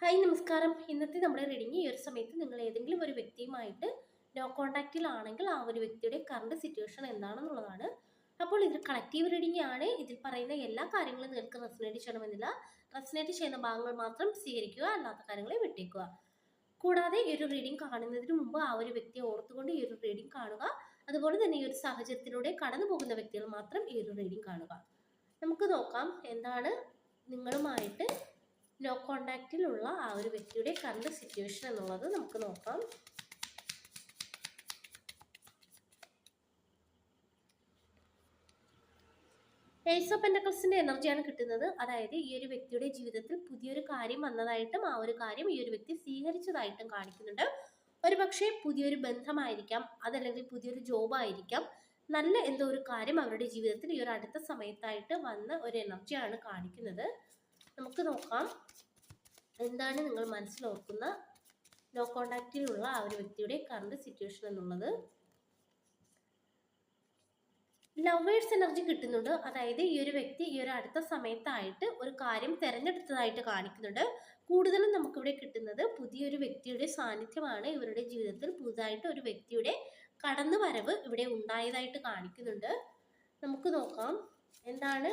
Hi നമസ്കാരം. ഇന്നത്തെ നമ്മുടെ റീഡിംഗ് ഈ ഒരു സമയത്ത് നിങ്ങൾ ഏതെങ്കിലും ഒരു വ്യക്തിയുമായിട്ട് നോ കോൺടാക്റ്റിലാണെങ്കിൽ ആ ഒരു വ്യക്തിയുടെ കറണ്ട് സിറ്റുവേഷൻ എന്താണെന്നുള്ളതാണ്. അപ്പോൾ ഇത് കളക്റ്റീവ് റീഡിംഗ് ആണ്. ഇതിൽ പറയുന്ന എല്ലാ കാര്യങ്ങളും നിങ്ങൾക്ക് റെസനേറ്റ് ചെയ്യണമെന്നില്ല. റെസനേറ്റ് ചെയ്യുന്ന ഭാഗങ്ങൾ മാത്രം സ്വീകരിക്കുക, അല്ലാത്ത കാര്യങ്ങളെ വിട്ടേക്കുക. കൂടാതെ ഈ ഒരു റീഡിംഗ് കാണുന്നതിന് മുമ്പ് ആ ഒരു വ്യക്തിയെ ഓർത്തുകൊണ്ട് ഈ ഒരു റീഡിംഗ് കാണുക. അതുപോലെ തന്നെ ഈ ഒരു സാഹചര്യത്തിലൂടെ കടന്നു പോകുന്ന വ്യക്തികൾ മാത്രം ഈ ഒരു റീഡിംഗ് കാണുക. നമുക്ക് നോക്കാം എന്താണ് നിങ്ങളുമായിട്ട് നോ കോണ്ടാക്റ്റിലുള്ള ആ ഒരു വ്യക്തിയുടെ കറണ്ട് സിറ്റുവേഷൻ എന്നുള്ളത് നമുക്ക് നോക്കാം. ഏസ് ഓഫ് പെന്റക്കിൾസിന്റെ എനർജിയാണ് കിട്ടുന്നത്. അതായത് ഈ ഒരു വ്യക്തിയുടെ ജീവിതത്തിൽ പുതിയൊരു കാര്യം വന്നതായിട്ടും ആ ഒരു കാര്യം ഈ ഒരു വ്യക്തി സ്വീകരിച്ചതായിട്ടും കാണിക്കുന്നുണ്ട്. ഒരു പക്ഷേ പുതിയൊരു ബന്ധമായിരിക്കാം, അതല്ലെങ്കിൽ പുതിയൊരു ജോബായിരിക്കാം. നല്ല എന്തോ ഒരു കാര്യം അവരുടെ ജീവിതത്തിൽ ഈ ഒരു അടുത്ത സമയത്തായിട്ട് വന്ന ഒരു എനർജിയാണ് കാണിക്കുന്നത്. നമുക്ക് നോക്കാം എന്താണ് നിങ്ങൾ മനസ്സിലോർക്കുന്ന നോ കോണ്ടാക്റ്റിലുള്ള ആ ഒരു വ്യക്തിയുടെ കറണ്ട് സിറ്റുവേഷൻ എന്നുള്ളത്. ലവേഴ്സ് എനർജി കിട്ടുന്നുണ്ട്. അതായത് ഈ ഒരു വ്യക്തി ഈ ഒരു അടുത്ത സമയത്തായിട്ട് ഒരു കാര്യം തിരഞ്ഞെടുത്തതായിട്ട് കാണിക്കുന്നുണ്ട്. കൂടുതലും നമുക്കിവിടെ കിട്ടുന്നത് പുതിയൊരു വ്യക്തിയുടെ സാന്നിധ്യമാണ്. ഇവരുടെ ജീവിതത്തിൽ പുതുതായിട്ട് ഒരു വ്യക്തിയുടെ കടന്നു വരവ് ഇവിടെ ഉണ്ടായതായിട്ട് കാണിക്കുന്നുണ്ട്. നമുക്ക് നോക്കാം എന്താണ്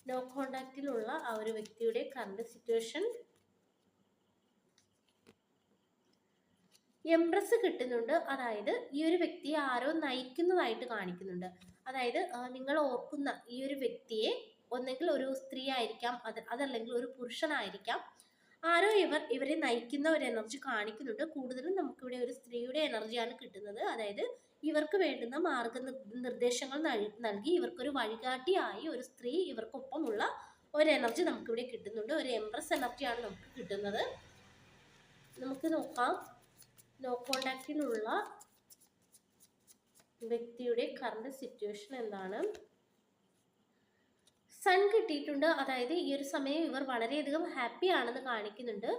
നോ കോണ്ടാക്റ്റിലുള്ള ആ ഒരു വ്യക്തിയുടെ കറണ്ട് സിറ്റുവേഷൻ. എംപ്രസ് കിട്ടുന്നുണ്ട്. അതായത് ഈ ഒരു വ്യക്തിയെ ആരോ നയിക്കുന്നതായിട്ട് കാണിക്കുന്നുണ്ട്. അതായത് നിങ്ങൾ ഓർക്കുന്ന ഈ ഒരു വ്യക്തിയെ ഒന്നെങ്കിൽ ഒരു സ്ത്രീ ആയിരിക്കാം, അതല്ലെങ്കിൽ ഒരു പുരുഷനായിരിക്കാം. ആരോ ഇവരെ നയിക്കുന്ന ഒരു എനർജി കാണിക്കുന്നുണ്ട്. കൂടുതലും നമുക്കിവിടെ ഒരു സ്ത്രീയുടെ എനർജിയാണ് കിട്ടുന്നത്. അതായത് ഇവർക്ക് വേണ്ടുന്ന നിർദ്ദേശങ്ങൾ നൽകി ഇവർക്കൊരു വഴികാട്ടിയായി ഒരു സ്ത്രീ ഇവർക്കൊപ്പമുള്ള ഒരു എനർജി നമുക്കിവിടെ കിട്ടുന്നുണ്ട്. ഒരു എംപ്രസ് എനർജിയാണ് നമുക്ക് കിട്ടുന്നത്. നമുക്ക് നോക്കാം നോ കോണ്ടാക്റ്റിലുള്ള വ്യക്തിയുടെ കറണ്ട് സിറ്റുവേഷൻ എന്താണ്. സൺ കിട്ടിയിട്ടുണ്ട്. അതായത് ഈ ഒരു സമയം ഇവർ വളരെയധികം ഹാപ്പി ആണെന്ന് കാണിക്കുന്നുണ്ട്.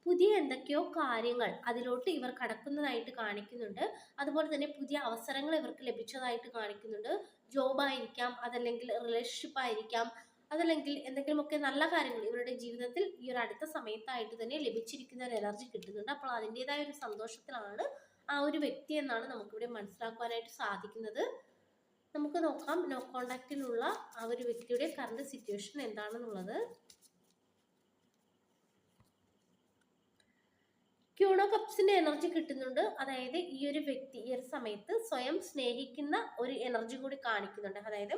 പുതിയ എന്തൊക്കെയോ കാര്യങ്ങൾ അതിലോട്ട് ഇവർ കടക്കുന്നതായിട്ട് കാണിക്കുന്നുണ്ട്. അതുപോലെ തന്നെ പുതിയ അവസരങ്ങൾ ഇവർക്ക് ലഭിച്ചതായിട്ട് കാണിക്കുന്നുണ്ട്. ജോബായിരിക്കാം, അതല്ലെങ്കിൽ റിലേഷൻഷിപ്പ് ആയിരിക്കാം, അതല്ലെങ്കിൽ എന്തെങ്കിലുമൊക്കെ നല്ല കാര്യങ്ങൾ ഇവരുടെ ജീവിതത്തിൽ ഈ ഒരു അടുത്ത സമയത്തായിട്ട് തന്നെ ലഭിച്ചിരിക്കുന്ന ഒരു എനർജി കിട്ടുന്നുണ്ട്. അപ്പോൾ അതിൻ്റെതായ ഒരു സന്തോഷത്തിലാണ് ആ ഒരു വ്യക്തി എന്നാണ് നമുക്കിവിടെ മനസ്സിലാക്കുവാനായിട്ട് സാധിക്കുന്നത്. നമുക്ക് നോക്കാം നോ കോണ്ടാക്റ്റിലുള്ള ആ ഒരു വ്യക്തിയുടെ കറണ്ട് സിറ്റുവേഷൻ എന്താണെന്നുള്ളത്. ക്യൂൺ ഓഫ് കപ്സിന്റെ എനർജി കിട്ടുന്നുണ്ട്. അതായത് ഈ ഒരു വ്യക്തി ഈ ഒരു സമയത്ത് സ്വയം സ്നേഹിക്കുന്ന ഒരു എനർജി കൂടി കാണിക്കുന്നുണ്ട്. അതായത്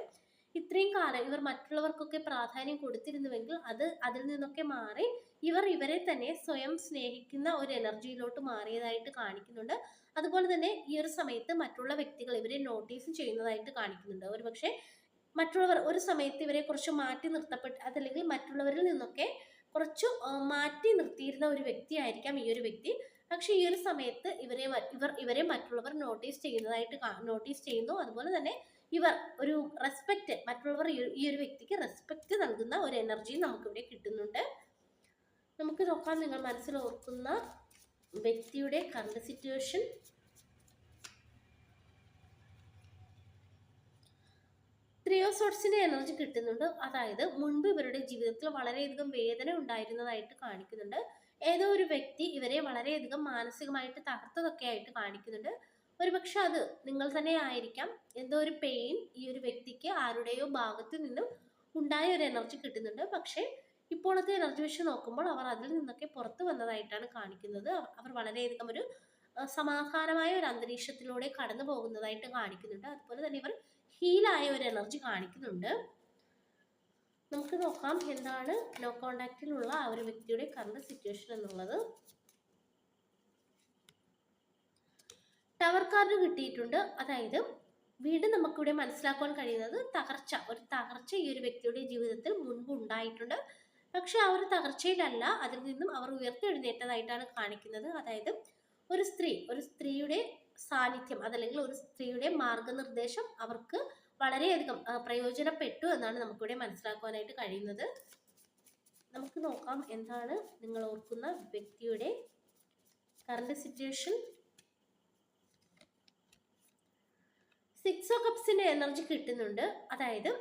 ഇത്രയും കാലം ഇവർ മറ്റുള്ളവർക്കൊക്കെ പ്രാധാന്യം കൊടുത്തിരുന്നുവെങ്കിൽ അതിൽ നിന്നൊക്കെ മാറി ഇവരെ തന്നെ സ്വയം സ്നേഹിക്കുന്ന ഒരു എനർജിയിലോട്ട് മാറിയതായിട്ട് കാണിക്കുന്നുണ്ട്. അതുപോലെ തന്നെ ഈ ഒരു സമയത്ത് മറ്റുള്ള വ്യക്തികൾ ഇവരെ നോട്ടീസ് ചെയ്യുന്നതായിട്ട് കാണിക്കുന്നുണ്ട്. ഒരുപക്ഷെ മറ്റുള്ളവർ ഒരു സമയത്ത് ഇവരെ കുറച്ച് മാറ്റി നിർത്തപ്പെട്ട് അതല്ലെങ്കിൽ മറ്റുള്ളവരിൽ നിന്നൊക്കെ കുറച്ച് മാറ്റി നിർത്തിയിരുന്ന ഒരു വ്യക്തിയായിരിക്കാം ഈ ഒരു വ്യക്തി. പക്ഷെ ഈ ഒരു സമയത്ത് ഇവരെ മറ്റുള്ളവർ നോട്ടീസ് ചെയ്യുന്നു. അതുപോലെ തന്നെ ഇവർ ഒരു റെസ്പെക്റ്റ് മറ്റുള്ളവർ ഈ ഒരു വ്യക്തിക്ക് റെസ്പെക്റ്റ് നൽകുന്ന ഒരു എനർജി നമുക്കിവിടെ കിട്ടുന്നുണ്ട്. നമുക്ക് നോക്കാം നിങ്ങൾ മനസ്സിൽ ഓർക്കുന്ന വ്യക്തിയുടെ കറണ്ട് സിറ്റുവേഷൻ. ത്രീ ഓഫ് സോർട്സിന്റെ എനർജി കിട്ടുന്നുണ്ട്. അതായത് മുൻപ് ഇവരുടെ ജീവിതത്തിൽ വളരെയധികം വേദന ഉണ്ടായിരുന്നതായിട്ട് കാണിക്കുന്നുണ്ട്. ഏതോ ഒരു വ്യക്തി ഇവരെ വളരെയധികം മാനസികമായിട്ട് തകർത്തതൊക്കെ ആയിട്ട് കാണിക്കുന്നുണ്ട്. ഒരുപക്ഷെ അത് നിങ്ങൾ തന്നെ ആയിരിക്കാം. എന്തോ ഒരു പെയിൻ ഈ ഒരു വ്യക്തിക്ക് ആരുടെയോ ഭാഗത്തു നിന്നും ഉണ്ടായ ഒരു എനർജി കിട്ടുന്നുണ്ട്. പക്ഷേ ഇപ്പോഴത്തെ എനർജി വെച്ച് നോക്കുമ്പോൾ അവർ അതിൽ നിന്നൊക്കെ പുറത്തു വന്നതായിട്ടാണ് കാണിക്കുന്നത്. അവർ വളരെയധികം ഒരു സമാധാനമായ ഒരു അന്തരീക്ഷത്തിലൂടെ കടന്നു പോകുന്നതായിട്ട് കാണിക്കുന്നുണ്ട്. അതുപോലെ തന്നെ ഇവർ ഹീലായ ഒരു എനർജി കാണിക്കുന്നുണ്ട്. നമുക്ക് നോക്കാം എന്താണ് നോ കോണ്ടാക്റ്റിലുള്ള ആ ഒരു വ്യക്തിയുടെ കറണ്ട് സിറ്റുവേഷൻ എന്നുള്ളത്. ടവർ കാർഡ് കിട്ടിയിട്ടുണ്ട്. അതായത് വീണ്ടും നമുക്കിവിടെ മനസ്സിലാക്കാൻ കഴിയുന്നത് ഒരു തകർച്ച ഈ ഒരു വ്യക്തിയുടെ ജീവിതത്തിൽ മുൻപ് ഉണ്ടായിട്ടുണ്ട്. പക്ഷെ ആ ഒരു തകർച്ചയിലല്ല, അതിൽ നിന്നും അവർ ഉയർത്തെഴുന്നേറ്റതായിട്ടാണ് കാണിക്കുന്നത്. അതായത് ഒരു സ്ത്രീയുടെ സാന്നിധ്യം അതല്ലെങ്കിൽ ഒരു സ്ത്രീയുടെ മാർഗനിർദ്ദേശം അവർക്ക് വളരെയധികം പ്രയോജനപ്പെട്ടു എന്നാണ് നമുക്കിവിടെ മനസ്സിലാക്കുവാനായിട്ട് കഴിയുന്നത്. നമുക്ക് നോക്കാം എന്താണ് നിങ്ങൾ ഓർക്കുന്ന വ്യക്തിയുടെ കറണ്ട് സിറ്റുവേഷൻ. സിക്സ് ഓഫ് കപ്സിന്റെ എനർജി കിട്ടുന്നുണ്ട്. അതായത്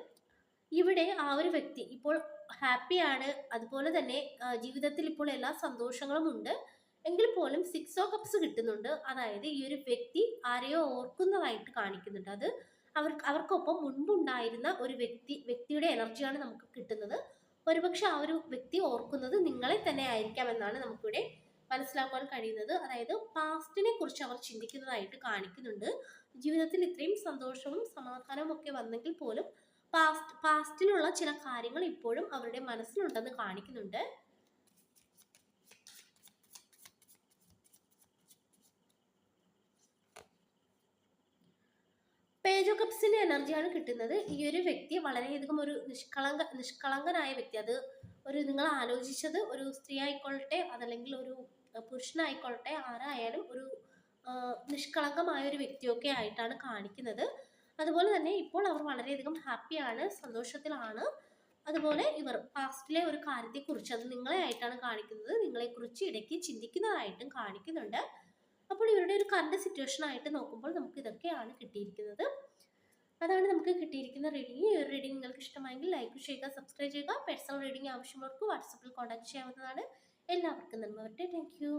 ഇവിടെ ആ ഒരു വ്യക്തി ഇപ്പോൾ ഹാപ്പിയാണ്. അതുപോലെ തന്നെ ജീവിതത്തിൽ ഇപ്പോൾ എല്ലാ സന്തോഷങ്ങളും ഉണ്ട്. എങ്കിൽ പോലും 6 ഓഫ് കപ്സ് കിട്ടുന്നുണ്ട്. അതായത് ഈ ഒരു വ്യക്തി ആരെയോ ഓർക്കുന്നതായിട്ട് കാണിക്കുന്നുണ്ട്. അത് അവർക്കൊപ്പം മുൻപുണ്ടായിരുന്ന ഒരു വ്യക്തിയുടെ എനർജിയാണ് നമുക്ക് കിട്ടുന്നത്. ഒരുപക്ഷെ ആ ഒരു വ്യക്തി ഓർക്കുന്നത് നിങ്ങളെ തന്നെ ആയിരിക്കാം എന്നാണ് നമുക്കിവിടെ മനസ്സിലാക്കാൻ കഴിയുന്നത്. അതായത് പാസ്റ്റിനെ കുറിച്ച് അവർ ചിന്തിക്കുന്നതായിട്ട് കാണിക്കുന്നുണ്ട്. ജീവിതത്തിൽ ഇത്രയും സന്തോഷവും സമാധാനവും ഒക്കെ വന്നെങ്കിൽ പോലും പാസ്റ്റിലുള്ള ചില കാര്യങ്ങൾ ഇപ്പോഴും അവരുടെ മനസ്സിലുണ്ടെന്ന് കാണിക്കുന്നുണ്ട്. പേജ് ഓഫ് കപ്സിന്റെ എനർജിയാണ് കിട്ടുന്നത്. ഈ ഒരു വ്യക്തി വളരെയധികം ഒരു നിഷ്കളങ്കനായ വ്യക്തി. അത് നിങ്ങൾ ആലോചിച്ചത് ഒരു സ്ത്രീ ആയിക്കൊള്ളട്ടെ, അതല്ലെങ്കിൽ ഒരു പുരുഷനായിക്കൊള്ളട്ടെ, ആരായാലും ഒരു നിഷ്കളങ്കമായ ഒരു വ്യക്തിയൊക്കെ ആയിട്ടാണ് കാണിക്കുന്നത്. അതുപോലെ തന്നെ ഇപ്പോൾ അവർ വളരെയധികം ഹാപ്പിയാണ്, സന്തോഷത്തിലാണ്. അതുപോലെ ഇവർ പാസ്റ്റിലെ ഒരു കാര്യത്തെക്കുറിച്ച്, അത് നിങ്ങളെ ആയിട്ടാണ് കാണിക്കുന്നത്, നിങ്ങളെക്കുറിച്ച് ഇടയ്ക്ക് ചിന്തിക്കുന്നതായിട്ടും കാണിക്കുന്നുണ്ട്. അപ്പോൾ ഇവരുടെ ഒരു കറണ്ട് സിറ്റുവേഷൻ ആയിട്ട് നോക്കുമ്പോൾ നമുക്ക് ഇതൊക്കെയാണ് കിട്ടിയിരിക്കുന്നത്. അതാണ് നമുക്ക് കിട്ടിയിരിക്കുന്ന റീഡിംഗ്. ഈ ഒരു റീഡിംഗ് നിങ്ങൾക്ക് ഇഷ്ടമായെങ്കിൽ ലൈക്ക് ചെയ്യുക, സബ്സ്ക്രൈബ് ചെയ്യുക. പേഴ്സണൽ റീഡിംഗ് ആവശ്യമുള്ളവർക്ക് വാട്സപ്പിൽ കോൺടാക്ട് ചെയ്യാവുന്നതാണ്. എല്ലാവർക്കും നന്മ വരട്ടെ. Thank you.